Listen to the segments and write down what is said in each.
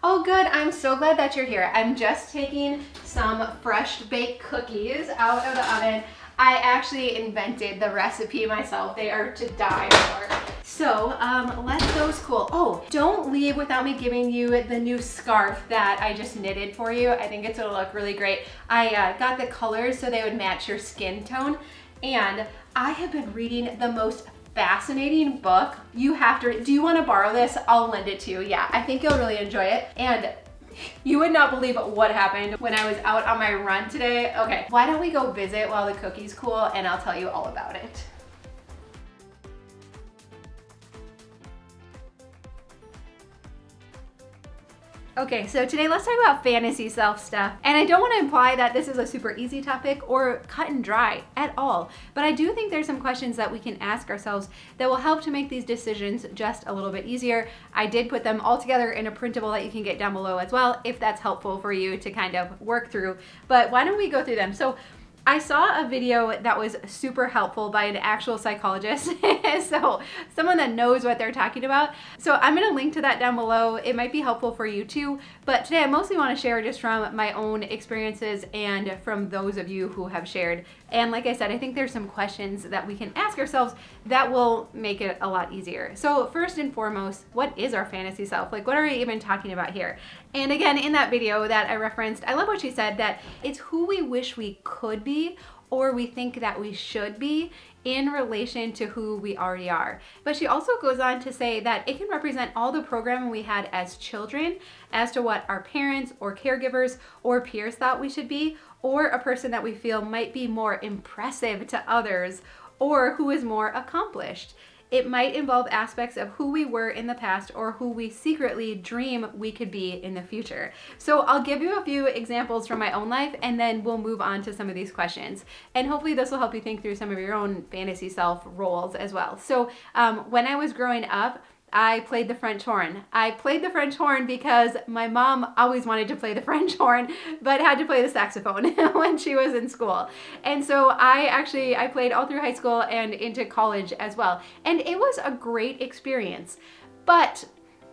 Oh good, I'm so glad that you're here. I'm just taking some fresh baked cookies out of the oven. I actually invented the recipe myself. They are to die for. So let those cool. Oh, don't leave without me giving you the new scarf that I just knitted for you. I think it's gonna look really great. I got the colors so they would match your skin tone. And I have been reading the most fascinating book. You have to, do you want to borrow this? I'll lend it to you. Yeah, I think you'll really enjoy it. And you would not believe what happened when I was out on my run today. Okay, why don't we go visit while the cookies cool and I'll tell you all about it. Okay, so today let's talk about fantasy self stuff. And I don't want to imply that this is a super easy topic or cut and dry at all, but I do think there's some questions that we can ask ourselves that will help to make these decisions just a little bit easier. I did put them all together in a printable that you can get down below as well, if that's helpful for you to kind of work through. But why don't we go through them? So I saw a video that was super helpful by an actual psychologist, so someone that knows what they're talking about. So I'm gonna link to that down below. It might be helpful for you too, but today I mostly wanna share just from my own experiences and from those of you who have shared. And like I said, I think there's some questions that we can ask ourselves that will make it a lot easier. So first and foremost, what is our fantasy self? Like, what are we even talking about here? And again, in that video that I referenced, I love what she said, that it's who we wish we could be or we think that we should be in relation to who we already are. But she also goes on to say that it can represent all the programming we had as children as to what our parents or caregivers or peers thought we should be, or a person that we feel might be more impressive to others or who is more accomplished. It might involve aspects of who we were in the past or who we secretly dream we could be in the future. So I'll give you a few examples from my own life and then we'll move on to some of these questions. And hopefully this will help you think through some of your own fantasy self roles as well. So when I was growing up, I played the French horn. I played the French horn because my mom always wanted to play the French horn, but had to play the saxophone when she was in school. And so I played all through high school and into college as well. And it was a great experience, but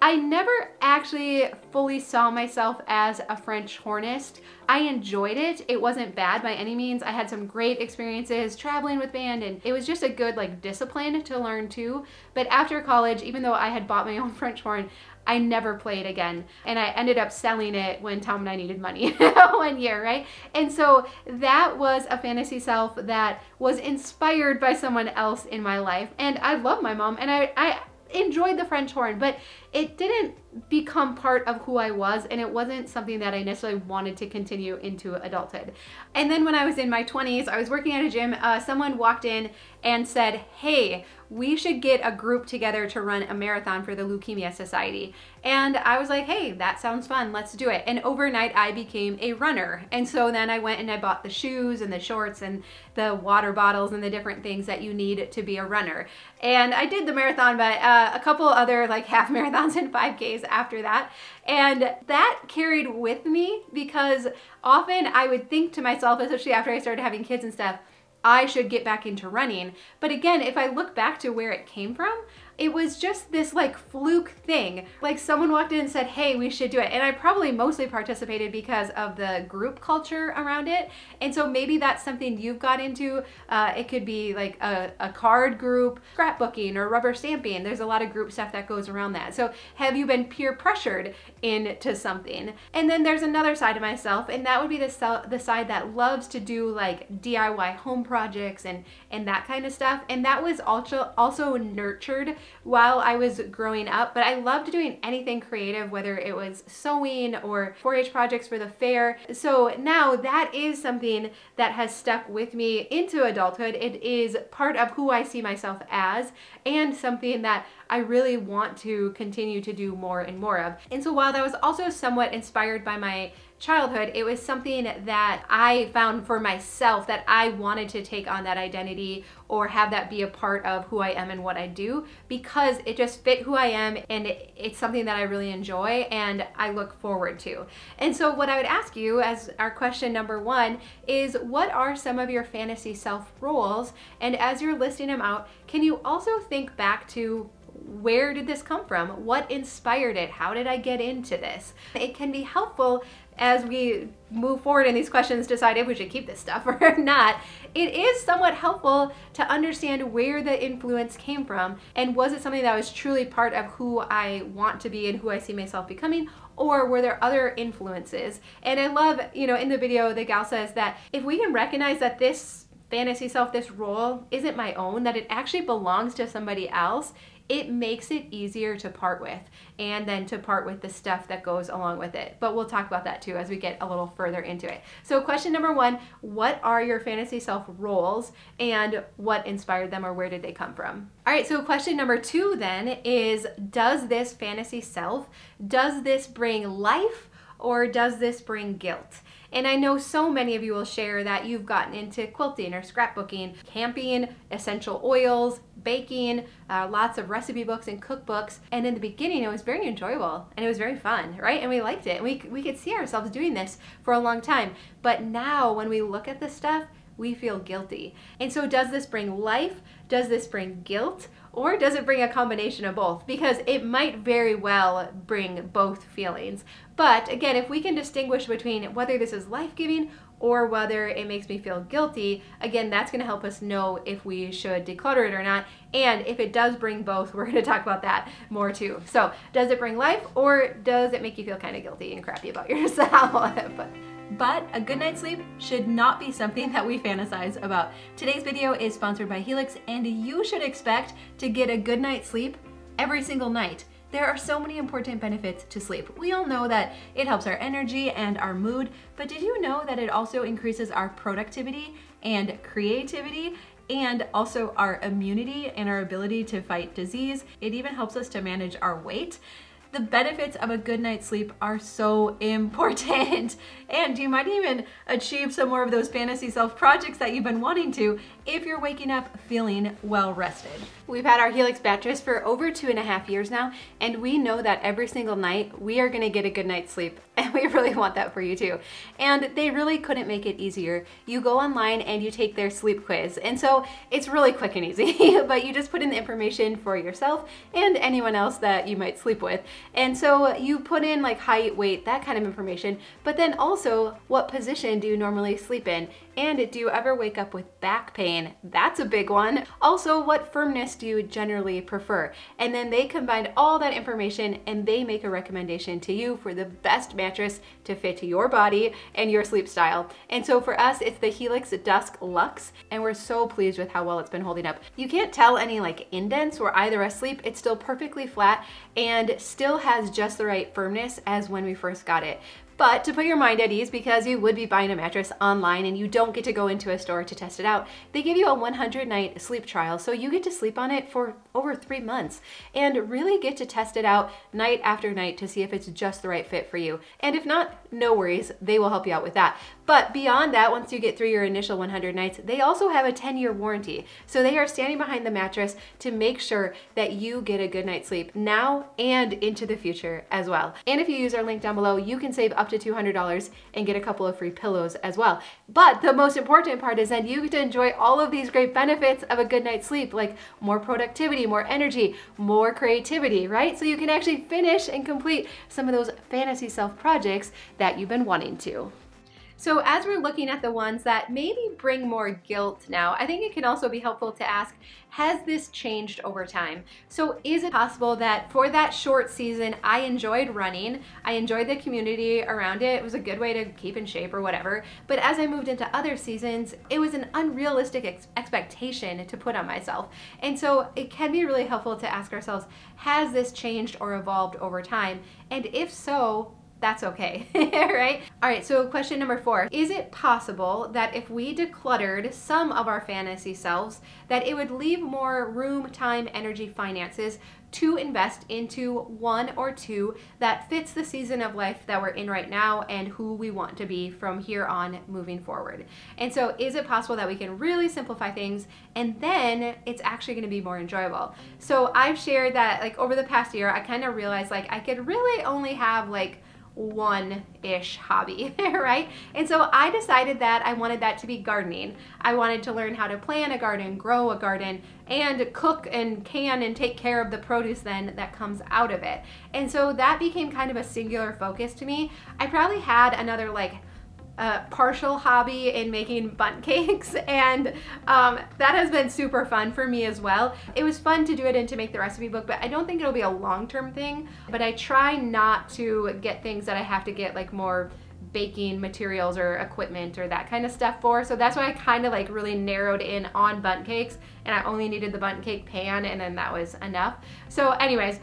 I never actually fully saw myself as a French hornist. I enjoyed it. It wasn't bad by any means. I had some great experiences traveling with band and it was just a good like discipline to learn too. But after college, even though I had bought my own French horn, I never played again. And I ended up selling it when Tom and I needed money one year, right? And so that was a fantasy self that was inspired by someone else in my life. And I love my mom and I enjoyed the French horn, but it didn't become part of who I was and it wasn't something that I necessarily wanted to continue into adulthood. And then when I was in my 20s, I was working at a gym, someone walked in and said, hey, we should get a group together to run a marathon for the Leukemia Society. And I was like, hey, that sounds fun, let's do it. And overnight I became a runner. And so then I went and I bought the shoes and the shorts and the water bottles and the different things that you need to be a runner. And I did the marathon, but a couple other like half marathons and 5Ks after that. And that carried with me because often I would think to myself, especially after I started having kids and stuff, I should get back into running. But again, if I look back to where it came from, it was just this like fluke thing. Like someone walked in and said, hey, we should do it. And I probably mostly participated because of the group culture around it. And so maybe that's something you've got into. It could be like a card group, scrapbooking or rubber stamping. There's a lot of group stuff that goes around that. So have you been peer pressured into something? And then there's another side of myself, and that would be the side that loves to do like DIY home projects and that kind of stuff. And that was also nurtured while I was growing up, but I loved doing anything creative, whether it was sewing or 4-H projects for the fair. So now that is something that has stuck with me into adulthood. It is part of who I see myself as and something that I really want to continue to do more and more of. And so while that was also somewhat inspired by my childhood, it was something that I found for myself that I wanted to take on that identity or have that be a part of who I am and what I do, because it just fit who I am and it's something that I really enjoy and I look forward to. And so what I would ask you as our question number one is, what are some of your fantasy self roles? And as you're listing them out, can you also think back to where did this come from? What inspired it? How did I get into this? It can be helpful as we move forward in these questions, decide if we should keep this stuff or not. It is somewhat helpful to understand where the influence came from, and was it something that was truly part of who I want to be and who I see myself becoming, or were there other influences? And I love, in the video, the gal says that if we can recognize that this fantasy self, this role isn't my own, that it actually belongs to somebody else, it makes it easier to part with, and then to part with the stuff that goes along with it. But we'll talk about that too as we get a little further into it. So question number 1, what are your fantasy self roles and what inspired them, or where did they come from? All right, so question number 2 then is, does this fantasy self, does this bring life or does this bring guilt? And I know so many of you will share that you've gotten into quilting or scrapbooking, camping, essential oils, baking, lots of recipe books and cookbooks. And in the beginning, it was very enjoyable and it was very fun, right? And we liked it. And we could see ourselves doing this for a long time. But now when we look at this stuff, we feel guilty. And so does this bring life? Does this bring guilt? Or does it bring a combination of both? Because it might very well bring both feelings. But again, if we can distinguish between whether this is life-giving or whether it makes me feel guilty, again, that's gonna help us know if we should declutter it or not. And if it does bring both, we're gonna talk about that more too. So does it bring life, or does it make you feel kind of guilty and crappy about yourself? But a good night's sleep should not be something that we fantasize about. Today's video is sponsored by Helix, and you should expect to get a good night's sleep every single night. There are so many important benefits to sleep. We all know that it helps our energy and our mood, but did you know that it also increases our productivity and creativity, and also our immunity and our ability to fight disease? It even helps us to manage our weight. The benefits of a good night's sleep are so important, and you might even achieve some more of those fantasy self projects that you've been wanting to if you're waking up feeling well rested. We've had our Helix mattress for over 2.5 years now, and we know that every single night we are gonna get a good night's sleep, and we really want that for you too. And they really couldn't make it easier. You go online and you take their sleep quiz, and so it's really quick and easy, but you just put in the information for yourself and anyone else that you might sleep with. And so you put in like height, weight, that kind of information, but then also what position do you normally sleep in? And do you ever wake up with back pain? That's a big one. Also, what firmness do you generally prefer? And then they combine all that information and they make a recommendation to you for the best mattress to fit your body and your sleep style. And so for us, it's the Helix Dusk Luxe, and we're so pleased with how well it's been holding up. You can't tell any like indents or either asleep. It's still perfectly flat and still has just the right firmness as when we first got it. But to put your mind at ease, because you would be buying a mattress online and you don't get to go into a store to test it out, they give you a 100-night sleep trial. So you get to sleep on it for over 3 months and really get to test it out night after night to see if it's just the right fit for you. And if not, no worries, they will help you out with that. But beyond that, once you get through your initial 100 nights, they also have a 10-year warranty. So they are standing behind the mattress to make sure that you get a good night's sleep now and into the future as well. And if you use our link down below, you can save up to $200 and get a couple of free pillows as well. But the most important part is that you get to enjoy all of these great benefits of a good night's sleep, like more productivity, more energy, more creativity, right? So you can actually finish and complete some of those fantasy self projects that you've been wanting to. So as we're looking at the ones that maybe bring more guilt now, I think it can also be helpful to ask, has this changed over time? So is it possible that for that short season, I enjoyed running, I enjoyed the community around it, it was a good way to keep in shape or whatever, but as I moved into other seasons, it was an unrealistic expectation to put on myself. And so it can be really helpful to ask ourselves, has this changed or evolved over time? And if so, that's okay, right? All right, so question number 4. Is it possible that if we decluttered some of our fantasy selves, that it would leave more room, time, energy, finances to invest into one or two that fits the season of life that we're in right now and who we want to be from here on moving forward? And so is it possible that we can really simplify things and then it's actually gonna be more enjoyable? So I've shared that like over the past year, I kind of realized like I could really only have like one-ish hobby, right? And so I decided that I wanted that to be gardening. I wanted to learn how to plant a garden, grow a garden, and cook and can and take care of the produce then that comes out of it. And so that became kind of a singular focus to me. I probably had another like partial hobby in making bundt cakes, and that has been super fun for me as well. It was fun to do it and to make the recipe book, but I don't think it'll be a long-term thing. But I try not to get things that I have to get like more baking materials or equipment or that kind of stuff for. So that's why I kind of like really narrowed in on bundt cakes, and I only needed the bundt cake pan, and then that was enough. So anyways,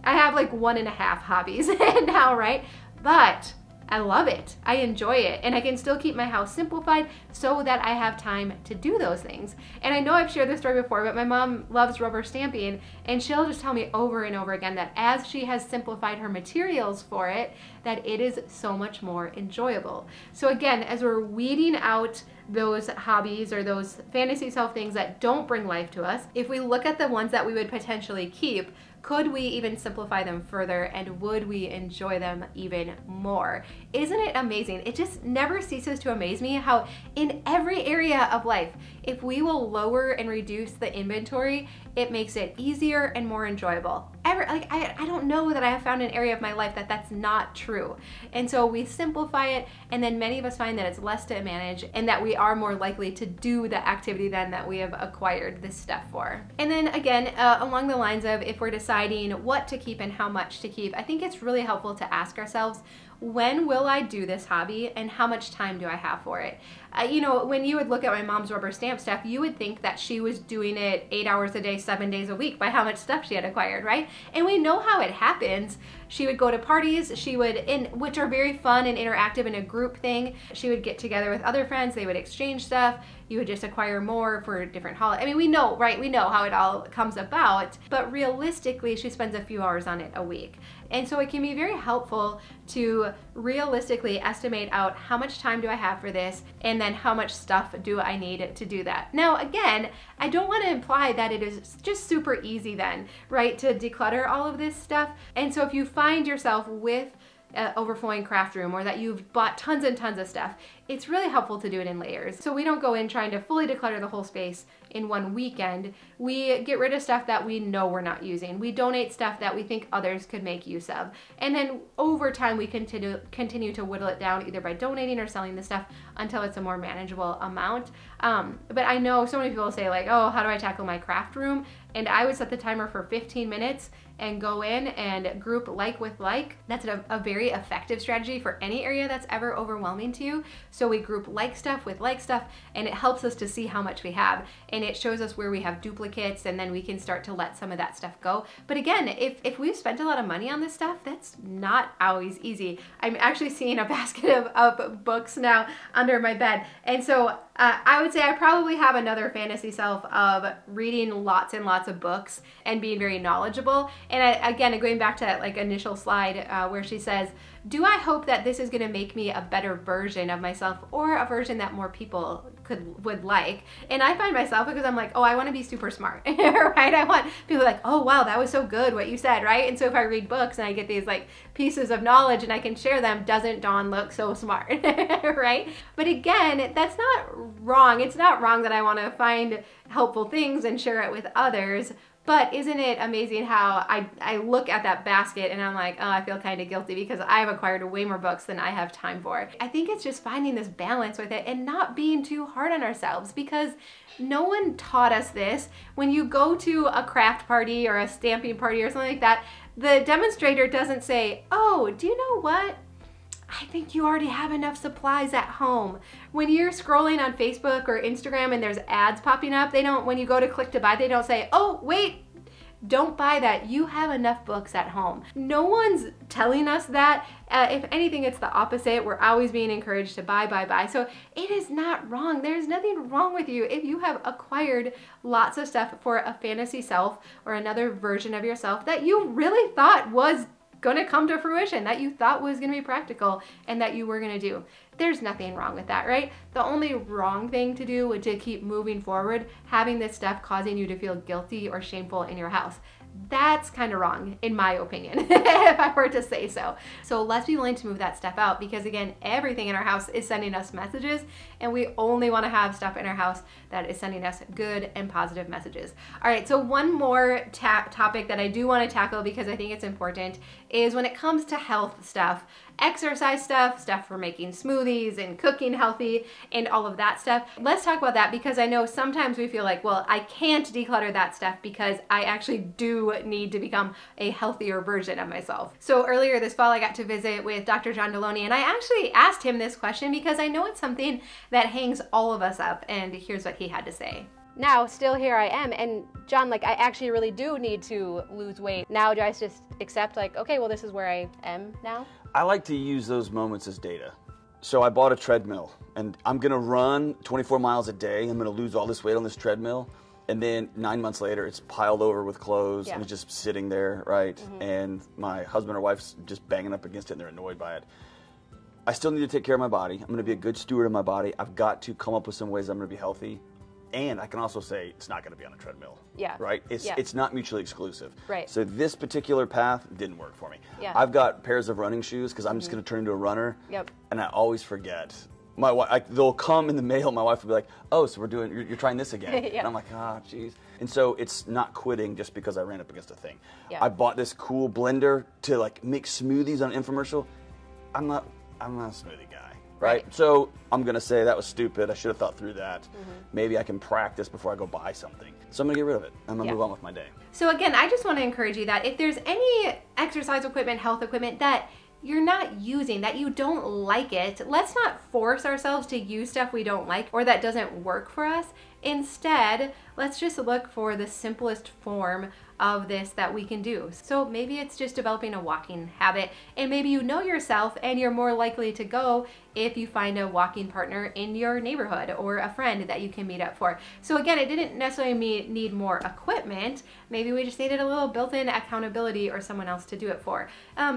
I have like 1.5 hobbies now, right? But I love it. I enjoy it. And I can still keep my house simplified so that I have time to do those things. And I know I've shared this story before, but my mom loves rubber stamping, and she'll just tell me over and over again that as she has simplified her materials for it, that it is so much more enjoyable. So again, as we're weeding out those hobbies or those fantasy self things that don't bring life to us, if we look at the ones that we would potentially keep, could we even simplify them further, and would we enjoy them even more? Isn't it amazing? It just never ceases to amaze me how in every area of life, if we will lower and reduce the inventory, it makes it easier and more enjoyable. I don't know that I have found an area of my life that that's not true. And so we simplify it, and then many of us find that it's less to manage, and that we are more likely to do the activity then that we have acquired this stuff for. And then again, along the lines of if we're deciding what to keep and how much to keep, I think it's really helpful to ask ourselves, when will I do this hobby, and how much time do I have for it? You know, when you would look at my mom's rubber stamp stuff, you would think that she was doing it 8 hours a day, 7 days a week by how much stuff she had acquired, right? And we know how it happens. She would go to parties, which are very fun and interactive in a group thing. She would get together with other friends, they would exchange stuff, you would just acquire more for different holidays. I mean, we know, right? We know how it all comes about, but realistically, she spends a few hours on it a week. And so it can be very helpful to realistically estimate out how much time do I have for this, and then how much stuff do I need to do that. Now, again, I don't want to imply that it is just super easy then, right, to declutter all of this stuff. And so if you find yourself with overflowing craft room, or that you've bought tons and tons of stuff, it's really helpful to do it in layers. So we don't go in trying to fully declutter the whole space in one weekend. We get rid of stuff that we know we're not using. We donate stuff that we think others could make use of. And then over time, we continue to whittle it down, either by donating or selling the stuff until it's a more manageable amount. But I know so many people say like, oh, how do I tackle my craft room? And I would set the timer for 15 minutes and go in and group like with like. That's a very effective strategy for any area that's ever overwhelming to you. So we group like stuff with like stuff, and it helps us to see how much we have, and it shows us where we have duplicates, and then we can start to let some of that stuff go. But again, if we've spent a lot of money on this stuff, that's not always easy. I'm actually seeing a basket of books now under my bed, and so I would say I probably have another fantasy self of reading lots and lots of books and being very knowledgeable. And again, going back to that like initial slide where she says, do I hope that this is going to make me a better version of myself, or a version that more people would like? And I find myself, because I'm like, oh, I want to be super smart, right? I want people like, oh, wow, that was so good what you said, right? And so if I read books and I get these like pieces of knowledge and I can share them, doesn't Dawn look so smart, right? But again, that's not wrong. It's not wrong that I want to find helpful things and share it with others. But isn't it amazing how I look at that basket and I'm like, oh, I feel kind of guilty because I've acquired way more books than I have time for. I think it's just finding this balance with it and not being too hard on ourselves, because no one taught us this. When you go to a craft party or a stamping party or something like that, the demonstrator doesn't say, oh, do you know what? I think you already have enough supplies at home. When you're scrolling on Facebook or Instagram and there's ads popping up, when you go to click to buy, they don't say, oh, wait, don't buy that. You have enough books at home. No one's telling us that. If anything, it's the opposite. We're always being encouraged to buy. So it is not wrong. There's nothing wrong with you if you have acquired lots of stuff for a fantasy self or another version of yourself that you really thought was going to come to fruition, that you thought was going to be practical and that you were going to do. There's nothing wrong with that, right? The only wrong thing to do would to keep moving forward, having this stuff causing you to feel guilty or shameful in your house. That's kind of wrong, in my opinion, if I were to say so. So let's be willing to move that stuff out, because again, everything in our house is sending us messages, and we only want to have stuff in our house that is sending us good and positive messages. All right, so one more topic that I do want to tackle, because I think it's important, is when it comes to health stuff, exercise stuff, stuff for making smoothies and cooking healthy and all of that stuff. Let's talk about that, because I know sometimes we feel like, well, I can't declutter that stuff because I actually do need to become a healthier version of myself. So earlier this fall, I got to visit with Dr. John Deloney, and I actually asked him this question because I know it's something that hangs all of us up, and here's what he had to say. Now, still here I am, and John, like, I actually really do need to lose weight. Now, do I just accept, like, okay, well, this is where I am now? I like to use those moments as data. So I bought a treadmill, and I'm gonna run 24 miles a day. I'm gonna lose all this weight on this treadmill, and then 9 months later, it's piled over with clothes, and it's just sitting there, right? And my husband or wife's just banging up against it, and they're annoyed by it. I still need to take care of my body. I'm gonna be a good steward of my body. I've got to come up with some ways I'm gonna be healthy. And I can also say it's not going to be on a treadmill. Yeah. Right? It's not mutually exclusive. Right. So this particular path didn't work for me. Yeah. I've got pairs of running shoes because I'm just going to turn into a runner. Yep. And I always forget. My wife, they'll come in the mail. My wife will be like, "Oh, so you're trying this again?" And I'm like, "Ah, geez." And so it's not quitting just because I ran up against a thing. Yeah. I bought this cool blender to like make smoothies on an infomercial. I'm not a smoothie guy. Right? So I'm going to say that was stupid. I should have thought through that. Maybe I can practice before I go buy something. So I'm going to get rid of it. I'm going to move on with my day. So again, I just want to encourage you that if there's any exercise equipment, health equipment that you're not using, that you don't like it, let's not force ourselves to use stuff we don't like or that doesn't work for us. Instead, let's just look for the simplest form of this that we can do. So maybe it's just developing a walking habit, and maybe you know yourself and you're more likely to go if you find a walking partner in your neighborhood or a friend that you can meet up for. So again, it didn't necessarily need more equipment. Maybe we just needed a little built-in accountability or someone else to do it for.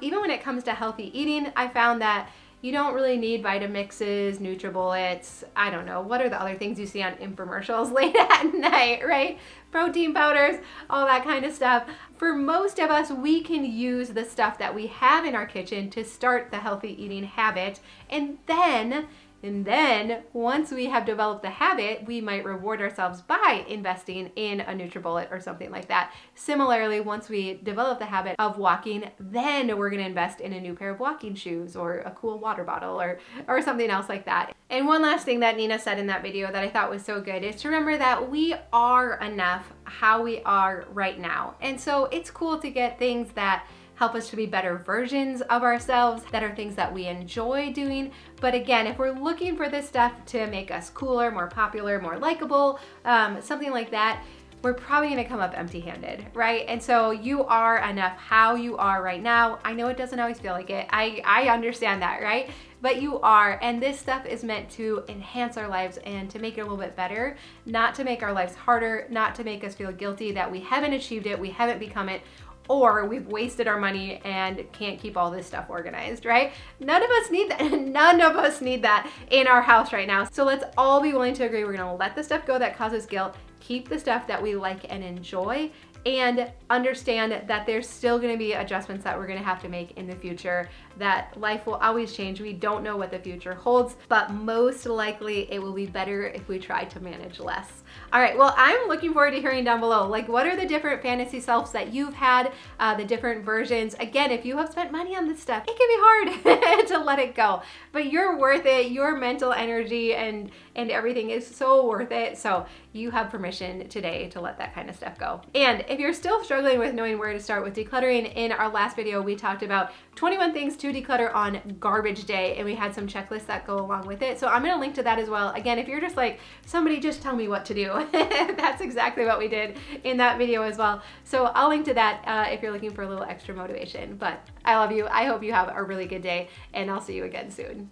Even when it comes to healthy eating, I found that you don't really need Vitamixes, NutriBullets, I don't know, what are the other things you see on infomercials late at night, right? Protein powders, all that kind of stuff. For most of us, we can use the stuff that we have in our kitchen to start the healthy eating habit, and then once we have developed the habit, we might reward ourselves by investing in a NutriBullet or something like that. Similarly, once we develop the habit of walking, then we're going to invest in a new pair of walking shoes or a cool water bottle or something else like that. And one last thing that Nina said in that video that I thought was so good is to remember that we are enough how we are right now. And so it's cool to get things that help us to be better versions of ourselves, that are things that we enjoy doing. But again, if we're looking for this stuff to make us cooler, more popular, more likable, something like that, we're probably gonna come up empty-handed, right? And so you are enough how you are right now. I know it doesn't always feel like it. I understand that, right? But you are, and this stuff is meant to enhance our lives and to make it a little bit better, not to make our lives harder, not to make us feel guilty that we haven't achieved it, we haven't become it, or we've wasted our money and can't keep all this stuff organized, right? None of us need that. None of us need that in our house right now. So let's all be willing to agree we're gonna let the stuff go that causes guilt, keep the stuff that we like and enjoy, and understand that there's still gonna be adjustments that we're gonna have to make in the future, that life will always change. We don't know what the future holds, but most likely it will be better if we try to manage less. All right, well, I'm looking forward to hearing down below, like, what are the different fantasy selves that you've had, the different versions. Again, if you have spent money on this stuff, it can be hard to let it go, but you're worth it. Your mental energy and everything is so worth it. So you have permission today to let that kind of stuff go. And if you're still struggling with knowing where to start with decluttering, in our last video, we talked about 21 things to declutter on garbage day, and we had some checklists that go along with it. So I'm gonna link to that as well. Again, if you're just like, somebody just tell me what to do, that's exactly what we did in that video as well. So I'll link to that if you're looking for a little extra motivation. But I love you. I hope you have a really good day, and I'll see you again soon.